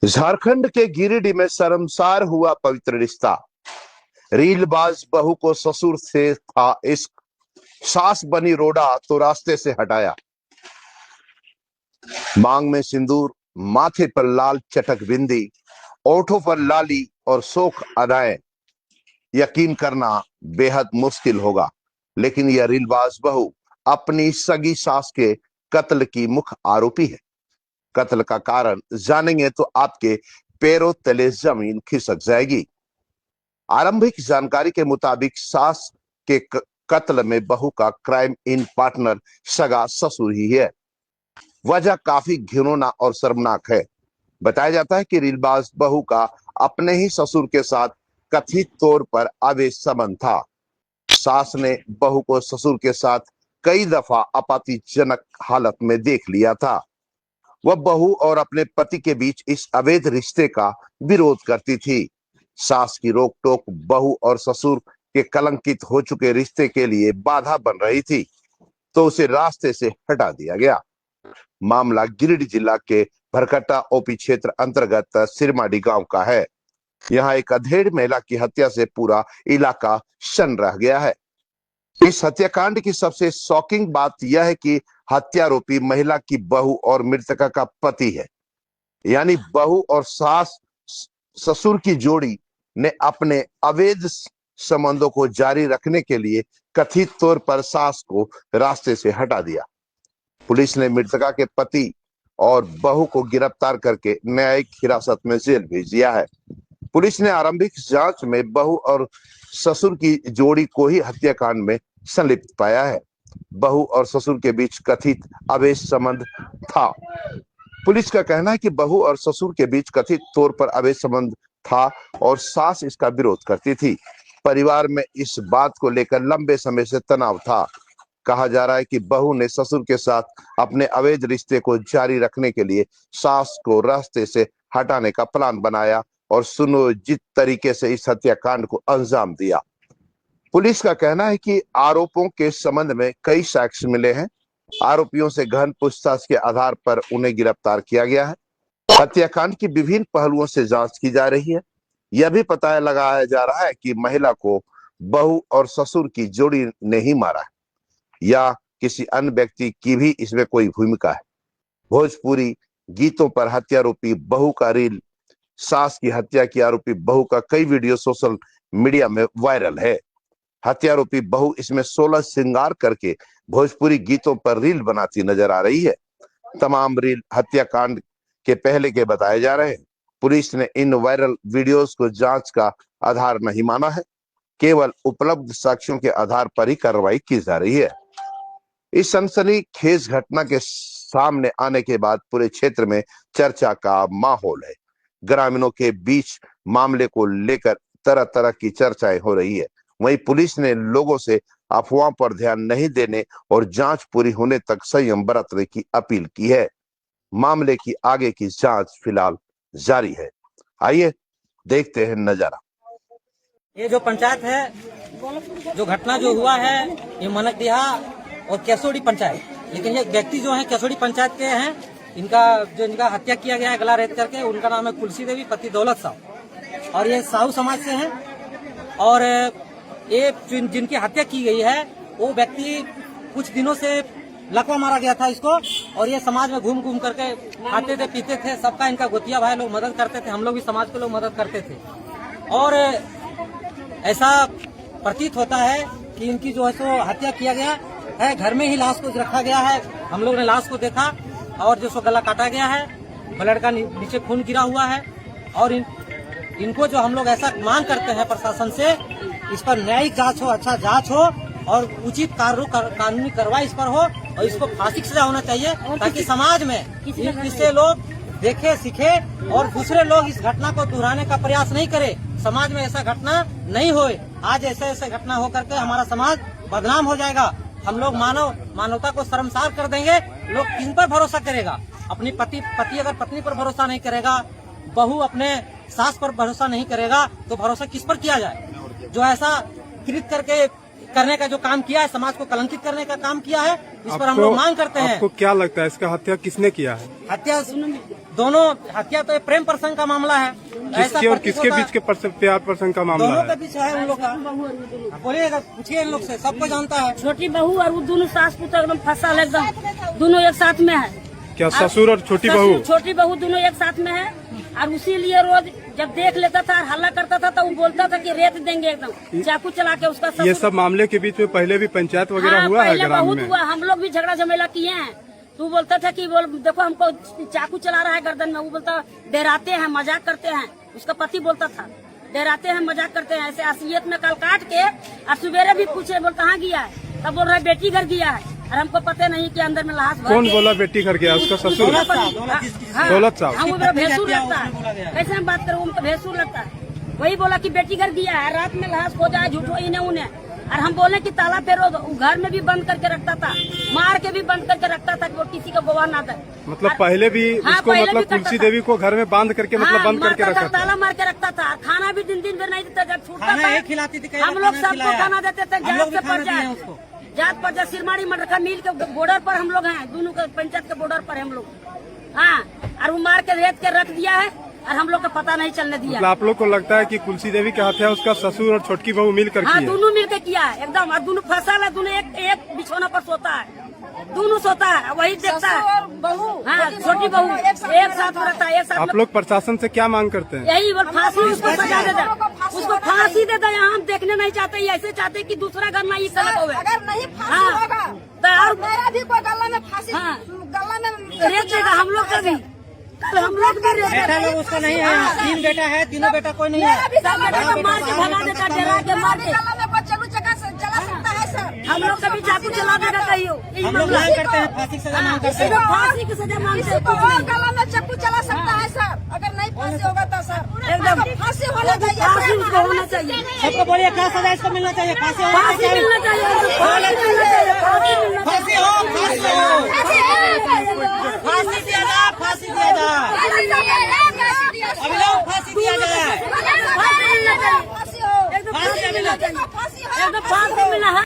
झारखंड के गिरिडीह में शर्मसार हुआ पवित्र रिश्ता। रीलबाज बहू को ससुर से था इश्क, सास बनी रोड़ा तो रास्ते से हटाया। मांग में सिंदूर, माथे पर लाल चटक बिंदी, ओठों पर लाली और शोक अदाएं। यकीन करना बेहद मुश्किल होगा, लेकिन यह रीलबाज बहू अपनी सगी सास के कत्ल की मुख्य आरोपी है। कत्ल का कारण जानेंगे तो आपके पैरों तले जमीन खिसक जाएगी। आरंभिक जानकारी के मुताबिक सास के कत्ल में बहू का क्राइम इन पार्टनर सगा ससुर ही है। वजह काफी घिनौना और शर्मनाक है। बताया जाता है कि रीलबाज बहू का अपने ही ससुर के साथ कथित तौर पर अवैध संबंध था। सास ने बहू को ससुर के साथ कई दफा आपत्तिजनक हालत में देख लिया था। वह बहू और अपने पति के बीच इस अवैध रिश्ते का विरोध करती थी। सास की रोक टोक बहू और ससुर के कलंकित हो चुके रिश्ते के लिए बाधा बन रही थी, तो उसे रास्ते से हटा दिया गया। मामला गिरिडीह जिला के भरकट्टा ओपी क्षेत्र अंतर्गत सिरमाडी गांव का है। यहाँ एक अधेड़ महिला की हत्या से पूरा इलाका सन्न रह गया है। इस हत्याकांड की सबसे शॉकिंग बात यह है कि हत्यारोपी महिला की बहू और मृतका का पति है। यानी बहू और सास ससुर की जोड़ी ने अपने अवैध संबंधों को जारी रखने के लिए कथित तौर पर सास को रास्ते से हटा दिया। पुलिस ने मृतका के पति और बहू को गिरफ्तार करके न्यायिक हिरासत में जेल भेज दिया है। पुलिस ने आरंभिक जांच में बहू और ससुर की जोड़ी को ही हत्याकांड में संलिप्त पाया है। बहू और ससुर के बीच कथित अवैध संबंध था। पुलिस का कहना है कि बहू और ससुर के बीच कथित तौर पर अवैध संबंध था और सास इसका विरोध करती थी। परिवार में इस बात को लेकर लंबे समय से तनाव था। कहा जा रहा है कि बहू ने ससुर के साथ अपने अवैध रिश्ते को जारी रखने के लिए सास को रास्ते से हटाने का प्लान बनाया और सुनियोजित तरीके से इस हत्याकांड को अंजाम दिया। पुलिस का कहना है कि आरोपों के संबंध में कई साक्ष्य मिले हैं। आरोपियों से गहन पूछताछ के आधार पर उन्हें गिरफ्तार किया गया है। हत्याकांड की विभिन्न पहलुओं से जांच की जा रही है। यह भी पता लगाया जा रहा है कि महिला को बहू और ससुर की जोड़ी ने ही मारा है या किसी अन्य व्यक्ति की भी इसमें कोई भूमिका है। भोजपुरी गीतों पर हत्यारोपी बहू का रील, सास की हत्या की आरोपी बहू का कई वीडियो सोशल मीडिया में वायरल है। हत्यारोपी बहू इसमें 16 श्रृंगार करके भोजपुरी गीतों पर रील बनाती नजर आ रही है। तमाम रील हत्याकांड के पहले के बताए जा रहे हैं। पुलिस ने इन वायरल वीडियोस को जांच का आधार नहीं माना है, केवल उपलब्ध साक्ष्यों के आधार पर ही कार्रवाई की जा रही है। इस सनसनीखेज घटना के सामने आने के बाद पूरे क्षेत्र में चर्चा का माहौल है। ग्रामीणों के बीच मामले को लेकर तरह तरह की चर्चाएं हो रही है। वहीं पुलिस ने लोगों से अफवाह पर ध्यान नहीं देने और जांच पूरी होने तक संयम बरतने की अपील की है। मामले की आगे की जांच फिलहाल जारी है। आइए देखते हैं नजारा। ये जो पंचायत है, जो घटना जो हुआ है, ये मनकदिहा और केसोड़ी पंचायत, लेकिन ये व्यक्ति जो है केसोड़ी पंचायत के हैं। इनका हत्या किया गया है गला रेत करके। उनका नाम है कुलसी देवी, पति दौलत साहू, और ये साहू समाज से हैं। और ये जिनकी हत्या की गई है वो व्यक्ति कुछ दिनों से लकवा मारा गया था इसको, और ये समाज में घूम घूम करके खाते थे, पीते थे। सबका इनका गोतिया भाई लोग मदद करते थे, हम लोग भी समाज के लोग मदद करते थे। और ऐसा प्रतीत होता है कि इनकी जो है सो हत्या किया गया है, घर में ही लाश को रखा गया है। हम लोग ने लाश को देखा और जो सो गला काटा गया है, ब्लड का नीचे खून गिरा हुआ है। और इनको जो हम लोग ऐसा मांग करते हैं प्रशासन से, इस पर न्यायिक जांच हो, अच्छा जांच हो और उचित कानूनी कार्रवाई इस पर हो, और इसको फांसी की सजा होना चाहिए, ताकि समाज में इससे लोग देखे, सीखे और दूसरे लोग इस घटना को दोहराने का प्रयास नहीं करे। समाज में ऐसा घटना नहीं होए। आज ऐसे घटना हो करके हमारा समाज बदनाम हो जाएगा। हम लोग मानवता को शर्मसार कर देंगे। लोग किन पर भरोसा करेगा? अपनी पति अगर पत्नी पर भरोसा नहीं करेगा, बहू अपने सास पर भरोसा नहीं करेगा, तो भरोसा किस पर किया जाए? जो ऐसा कृत करने का जो काम किया है, समाज को कलंकित करने का काम किया है, इस पर हम लोग मांग करते हैं। आपको क्या लगता है इसका हत्या किसने किया है? हत्या दोनों हत्या तो प्रेम प्रसंग का मामला है। किसके और किसके बीच के प्यार प्रसंग का मामला दोनों है? के बीच है उन लोग का। बोलिएगा, पूछिए इन लोग से, सबको जानता है। छोटी बहू और वो दोनों सास पुत्र एकदम फसल एकदम दोनों एक साथ में है। क्या ससुर और छोटी बहू? छोटी बहू दोनों एक साथ में है और इसीलिए रोज जब देख लेता था हल्ला करता था तो वो बोलता था कि रेत देंगे एकदम, चाकू चला के उसका ये सब मामले के बीच में पहले भी पंचायत वगैरह हुआ है ग्राम बहुत में? हुआ, हम लोग भी झगड़ा झमेला किए हैं। तो बोलता था कि देखो हमको चाकू चला रहा है गर्दन में। वो बोलता डराते हैं, मजाक करते हैं। उसका पति बोलता था डराते हैं, मजाक करते हैं। ऐसे असलियत में कल काट के और सवेरे भी पूछे बोल कहाँ गया है, तब बोल रहा है बेटी घर गया है और हमको पता नहीं कि अंदर में लाश भर। कौन बोला बेटी घर गया? उसका ससुर दौलत साहब। हाँ, वो मेरा भैंसुर लगता है। कैसे हम बात करें, उनका भैंसुर लगता है। वही बोला कि बेटी घर गया है, रात में लाश खोजा है, झूठो इन्हें उन्हें। और हम बोले कि ताला फेरो, घर में भी बंद करके रखता था, मार के भी बंद करके रखता था कि वो किसी को गवाह ना दे। मतलब पहले भी उसको मतलब तुलसी देवी को घर में बांध करके मतलब बंद करके रखा था, ताला मार के रखता था। खाना भी दिन दिन नहीं देता, जब छूटता खाना था एक खिलाती थी, हम लोग सबको खाना देते थे। जात से पड़ जाए उसको, जात पर सिरमाड़ी मटका मिल के बॉर्डर पर हम लोग हैं, दोनों के पंचायत के बॉर्डर पर हम लोग। हाँ, और वो मार के रेत के रख दिया है और हम लोग का पता नहीं चलने दिया। मतलब आप लोग को लगता है कि तुलसी देवी की हत्या उसका ससुर और छोटकी बहू मिलकर की हाँ, है? दोनों मिलकर किया है एकदम। और दोनों फसल है, दोनों एक बिछौना पर सोता है, दोनों सोता है, वही देखता है। हाँ, छोटी बहू एक साथ में रहता है, एक साथ। आप लोग प्रशासन से क्या मांग करते हैं? यही बोल, फांसी उसको सजा दे दे, उसको फांसी दे दे। हम देखने नहीं चाहते, ऐसे चाहते कि दूसरा घर नहीं सलग होवे। अगर नहीं फांसी होगा तो मेरा भी कोई गला में फांसी, हाँ, गला में रेत देगा हम लोग का भी। कल हम लोग भी रेत बेटा लोग उसका नहीं है। 3 बेटा है, तीनों बेटा कोई नहीं है। सब बेटा को मार के भगा देता, डरा के मार के। गला में बच्चा जला सकता है सर। हम लोग कभी चाकू चला देगा कहियो। हम लोग मांग करते हैं, फांसी की सजा मांग करते हैं। फांसी की सजा मांगते किसी हैं। को और गला में चाकू चला सकता है सर, अगर नहीं फांसी होगा तो सर एकदम फांसी होना चाहिए। फांसी उसको होना चाहिए। सबको बोलिए क्या सजा इसको मिलना चाहिए? फांसी होना फांसी चाहिए। मिलना चाहिए, फांसी मिलना चाहिए, फांसी मिलना फांसी चाहिए। हो, फांसी हो, फांसी दिया जाए, फांसी दिया जाए, अभी लोग फांसी दिया जाए। फांसी मिलना चाहिए, फांसी हो, एकदम फांसी मिलना चाहिए, फांसी हो। एकदम फांसी मिलना है।